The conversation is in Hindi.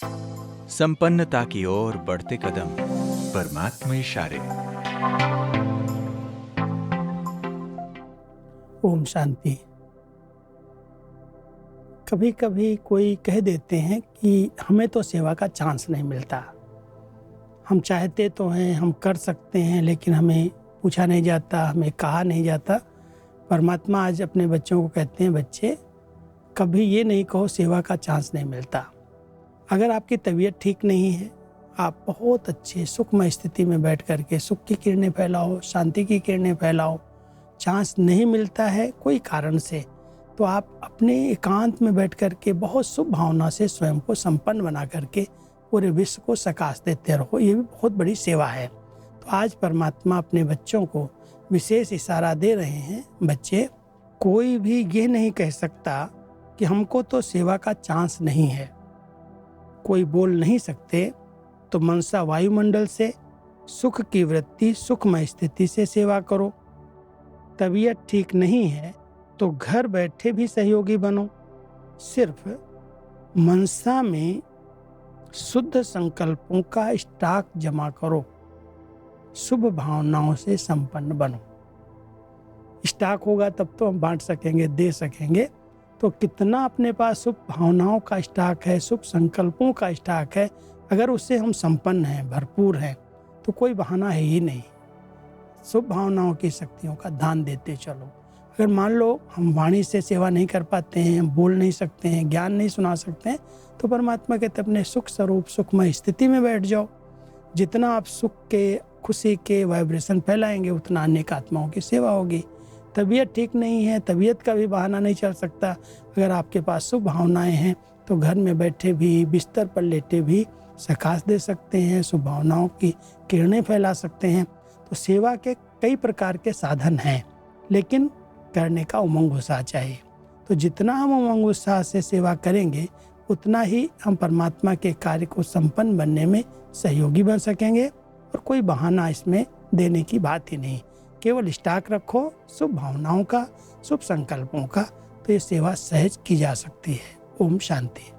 संपन्नता की ओर बढ़ते कदम, परमात्मा इशारे। ओम शांति। कभी कभी कोई कह देते हैं कि हमें तो सेवा का चांस नहीं मिलता। हम चाहते तो हैं, हम कर सकते हैं, लेकिन हमें पूछा नहीं जाता, हमें कहा नहीं जाता। परमात्मा आज अपने बच्चों को कहते हैं, बच्चे कभी ये नहीं कहो सेवा का चांस नहीं मिलता। अगर आपकी तबीयत ठीक नहीं है, आप बहुत अच्छे सुखमय स्थिति में बैठ करके सुख की किरणें फैलाओ, शांति की किरणें फैलाओ, चांस नहीं मिलता है कोई कारण से, तो आप अपने एकांत में बैठ करके बहुत शुभ भावना से स्वयं को संपन्न बना करके पूरे विश्व को सकाश देते रहो। ये भी बहुत बड़ी सेवा है। तो आज परमात्मा अपने बच्चों को विशेष इशारा दे रहे हैं, बच्चे कोई भी ये नहीं कह सकता कि हमको तो सेवा का चांस नहीं है। कोई बोल नहीं सकते तो मनसा वायुमंडल से सुख की वृत्ति, सुखमय स्थिति से सेवा करो। तबीयत ठीक नहीं है तो घर बैठे भी सहयोगी बनो। सिर्फ मनसा में शुद्ध संकल्पों का स्टॉक जमा करो, शुभ भावनाओं से संपन्न बनो। स्टॉक होगा तब तो हम बांट सकेंगे, दे सकेंगे। तो कितना अपने पास शुभ भावनाओं का स्टॉक है, शुभ संकल्पों का स्टॉक है, अगर उससे हम संपन्न हैं, भरपूर हैं, तो कोई बहाना है ही नहीं। शुभ भावनाओं की शक्तियों का दान देते चलो। अगर मान लो हम वाणी से सेवा नहीं कर पाते हैं, बोल नहीं सकते हैं, ज्ञान नहीं सुना सकते हैं, तो परमात्मा कहते अपने सुख स्वरूप सुखमय स्थिति में बैठ जाओ। जितना आप सुख के, खुशी के वाइब्रेशन फैलाएंगे, उतना अनेक आत्माओं की सेवा होगी। तबीयत ठीक नहीं है, तबीयत का भी बहाना नहीं चल सकता। अगर आपके पास शुभ भावनाएं हैं तो घर में बैठे भी, बिस्तर पर लेटे भी सकाश दे सकते हैं, शुभ भावनाओं की किरणें फैला सकते हैं। तो सेवा के कई प्रकार के साधन हैं, लेकिन करने का उमंग उत्साह चाहिए। तो जितना हम उमंग उत्साह से सेवा करेंगे, उतना ही हम परमात्मा के कार्य को संपन्न बनने में सहयोगी बन सकेंगे। और कोई बहाना इसमें देने की बात ही नहीं। केवल स्टॉक रखो शुभ भावनाओं का, शुभ संकल्पों का, तो ये सेवा सहज की जा सकती है। ओम शांति।